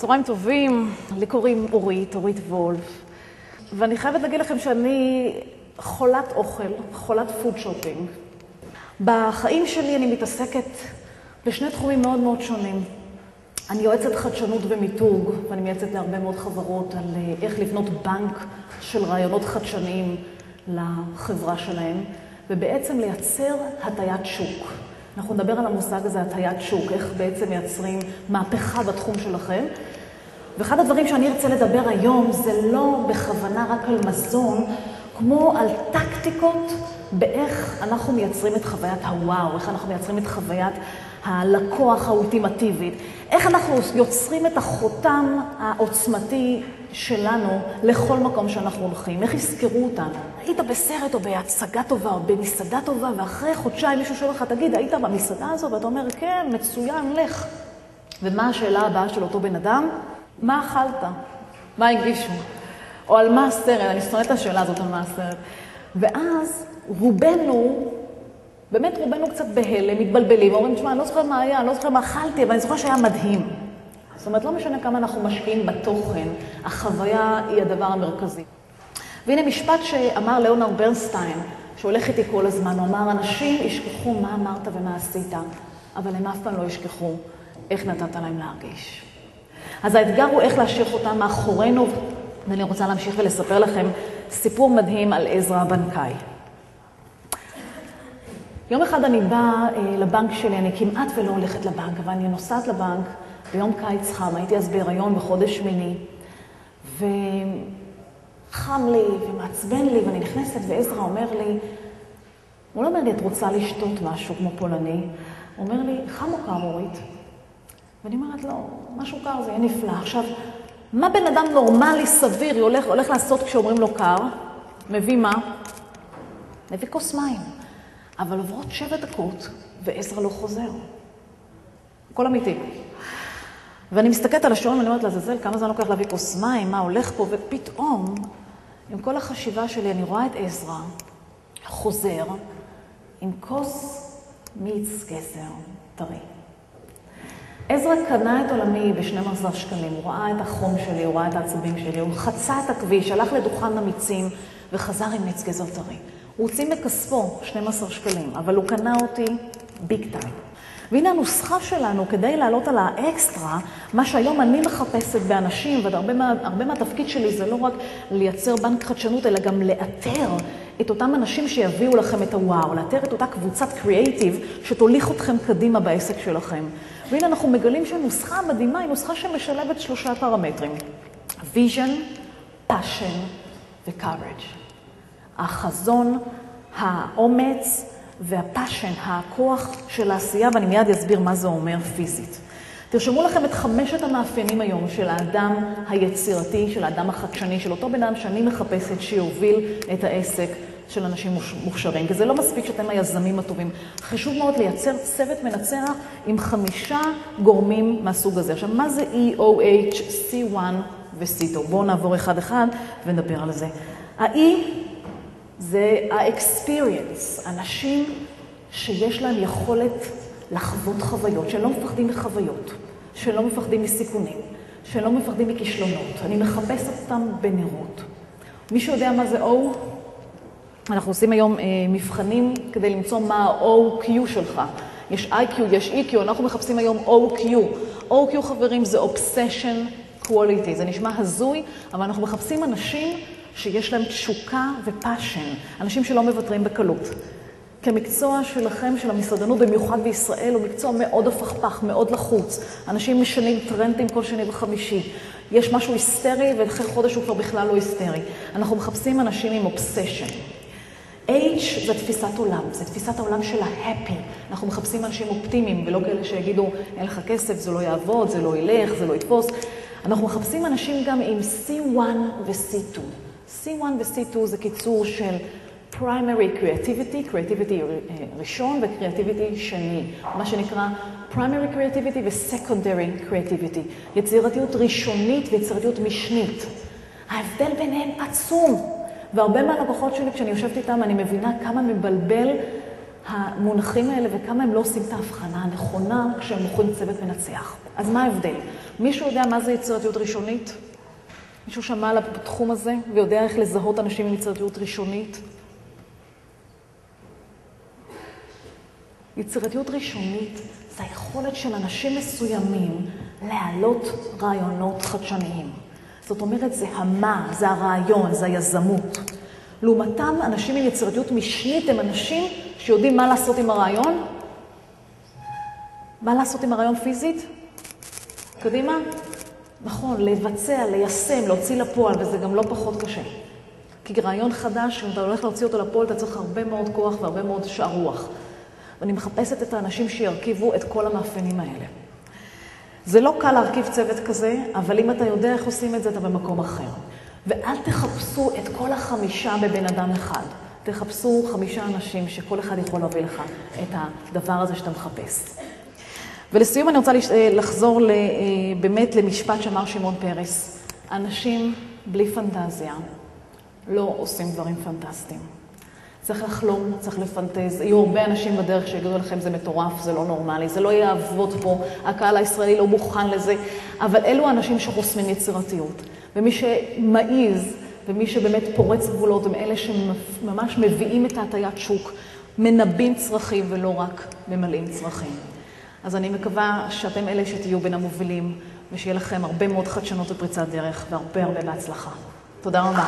צהריים טובים, לי קוראים אורית וולף, ואני חייבת להגיד לכם שאני חולת אוכל, חולת פוד שופינג. בחיים שלי אני מתעסקת בשני תחומים מאוד מאוד שונים. אני יועצת חדשנות ומיתוג, ואני מייעצת להרבה מאוד חברות על איך לבנות בנק של רעיונות חדשניים לחברה שלהם, ובעצם לייצר הטיית שוק. אנחנו נדבר על המושג הזה, הטיית שוק, איך בעצם מייצרים מהפכה בתחום שלכם. ואחד הדברים שאני ארצה לדבר היום זה לא בכוונה רק על מזון, כמו על טקטיקות באיך אנחנו מייצרים את חוויית הוואו, איך אנחנו מייצרים את חוויית הלקוח האולטימטיבית, איך אנחנו יוצרים את החותם העוצמתי שלנו לכל מקום שאנחנו הולכים, איך יזכרו אותנו. היית בסרט או בהצגה טובה או במסעדה טובה, ואחרי חודשיים מישהו שואל לך, תגיד, היית במסעדה הזו? ואתה אומר, כן, מצוין, לך. ומה השאלה הבאה של אותו בן אדם? מה אכלת? מה הגישו? או על מה הסרט? אני שונאת את השאלה הזאת על מה הסרט. ואז רובנו קצת בהלם, מתבלבלים, אומרים, תשמע, אני לא זוכר מה היה, אני לא זוכר מה אכלתי, אבל אני זוכר שהיה מדהים. זאת אומרת, לא משנה כמה אנחנו משקיעים בתוכן, החוויה היא הדבר המרכזי. והנה משפט שאמר ליאונרד ברנסטיין, שהולך איתי כל הזמן, הוא אמר, אנשים ישכחו מה אמרת ומה עשית, אבל הם אף פעם לא ישכחו איך נתת להם להרגיש. אז האתגר הוא איך להשאיר אותם מאחורינו, ואני רוצה להמשיך ולספר לכם סיפור מדהים על עזרא הבנקאי. יום אחד אני באה לבנק שלי, אני כמעט ולא הולכת לבנק, אבל אני נוסעת לבנק ביום קיץ חם, הייתי אז בהיריון בחודש שמיני, וחם לי ומעצבן לי, ואני נכנסת ועזרא אומר לי, הוא לא אומר לי, את רוצה לשתות משהו כמו פולני, הוא אומר לי, חם או קר אורית? ואני אומרת לו, משהו קר זה יהיה נפלא. עכשיו, מה בן אדם נורמלי, סביר, הולך לעשות כשאומרים לו קר? מביא מה? מביא כוס מים. אבל עוברות 7 דקות, ועזרא לא חוזר. הכל אמיתי. ואני מסתכלת על השעון, ואני אומרת לעזאזל, כמה זמן לוקח להביא כוס מים, מה הולך פה, ופתאום, עם כל החשיבה שלי, אני רואה את עזרא חוזר עם כוס מיץ גזר טרי. עזרא קנה את עולמי ב-12 שקלים, הוא ראה את החום שלי, הוא ראה את העצבים שלי, הוא חצה את הכביש, הלך לדוכן המיצים וחזר עם מיץ גזר טרי. הוא הוציא מכספו 12 שקלים, אבל הוא קנה אותי ביג טיים. והנה הנוסחה שלנו כדי לעלות על האקסטרה, מה שהיום אני מחפשת באנשים, והרבה מהתפקיד שלי זה לא רק לייצר בנק חדשנות, אלא גם לאתר את אותם אנשים שיביאו לכם את הוואו, לאתר את אותה קבוצת קריאייטיב שתוליך אתכם קדימה בעסק שלכם. והנה אנחנו מגלים שהנוסחה המדהימה היא נוסחה שמשלבת 3 פרמטרים. vision, passion ו-courage. החזון, האומץ והפאשן, הכוח של העשייה, ואני מיד אסביר מה זה אומר פיזית. תרשמו לכם את 5 המאפיינים היום של האדם היצירתי, של האדם החדשני, של אותו בן אדם שאני מחפשת שיוביל את העסק של אנשים מוכשרים. כי זה לא מספיק שאתם היזמים הטובים. חשוב מאוד לייצר צוות מנצח עם 5 גורמים מהסוג הזה. עכשיו, מה זה EOH, C1 ו-C2? בואו נעבור אחד ונדבר על זה. ה-E זה ה-experience, אנשים שיש להם יכולת לחוות חוויות, שלא מפחדים מחוויות, שלא מפחדים מסיכונים, שלא מפחדים מכישלונות. אני מחפשת אותם בנרות. מישהו יודע מה זה O? אנחנו עושים היום מבחנים כדי למצוא מה ה-OQ שלך. יש IQ, יש EQ, אנחנו מחפשים היום OQ. OQ, חברים, זה Obsession Quality. זה נשמע הזוי, אבל אנחנו מחפשים אנשים שיש להם תשוקה ופאשן, אנשים שלא מוותרים בקלות. כמקצוע שלכם, של המסעדנות, במיוחד בישראל, הוא מקצוע מאוד הפכפך, מאוד לחוץ. אנשים משנים טרנדים כל שני וחמישי. יש משהו היסטרי, ואחרי חודש הוא כבר בכלל לא היסטרי. אנחנו מחפשים אנשים עם אובסשן. H זה תפיסת עולם, זה תפיסת העולם של ה-happy. אנחנו מחפשים אנשים אופטימיים, ולא כאלה שיגידו, אין לך כסף, זה לא יעבוד, זה לא ילך, זה לא יתפוס. אנחנו מחפשים אנשים גם עם C1 ו-C2. C1 ו-C2 זה קיצור של primary creativity, creativity ראשון ו-creativity שני. מה שנקרא primary creativity ו-secondary creativity. יצירתיות ראשונית ויצירתיות משנית. ההבדל ביניהם עצום. והרבה מהלקוחות שלי, כשאני יושבת איתם, אני מבינה כמה מבלבל המונחים האלה וכמה הם לא עושים את ההבחנה הנכונה כשהם מוכרים צוות מנצח. אז מה ההבדל? מישהו יודע מה זה יצירתיות ראשונית? מישהו שמע על התחום הזה ויודע איך לזהות אנשים עם יצירתיות ראשונית? יצירתיות ראשונית זה היכולת של אנשים מסוימים להעלות רעיונות חדשניים. זאת אומרת, זה זה הרעיון, זה היזמות. לעומתם, אנשים עם יצירתיות משנית הם אנשים שיודעים מה לעשות עם הרעיון. מה לעשות עם הרעיון פיזית? קדימה? נכון, לבצע, ליישם, להוציא לפועל, וזה גם לא פחות קשה. כי רעיון חדש, אם אתה הולך להוציא אותו לפועל, אתה צריך הרבה מאוד כוח והרבה מאוד שאר רוח. ואני מחפשת את האנשים שירכיבו את כל המאפיינים האלה. זה לא קל להרכיב צוות כזה, אבל אם אתה יודע איך עושים את זה, אתה במקום אחר. ואל תחפשו את כל 5 בבן אדם אחד. תחפשו 5 אנשים שכל אחד יכול להביא לך את הדבר הזה שאתה מחפש. ולסיום אני רוצה לחזור באמת למשפט שאמר שמעון פרס. אנשים בלי פנטזיה לא עושים דברים פנטסטיים. צריך לחלום, צריך לפנטז. יהיו הרבה אנשים בדרך שיגידו לכם, זה מטורף, זה לא נורמלי, זה לא יעבוד פה, הקהל הישראלי לא מוכן לזה, אבל אלו האנשים שחוסמים יצירתיות. ומי שמעיז, ומי שבאמת פורץ גבולות, הם אלה שממש מביאים את ההטיית שוק, מנבאים צרכים ולא רק ממלאים צרכים. אז אני מקווה שאתם אלה שתהיו בין המובילים, ושיהיה לכם הרבה מאוד חדשנות ופריצת דרך, והרבה בהצלחה. תודה רבה.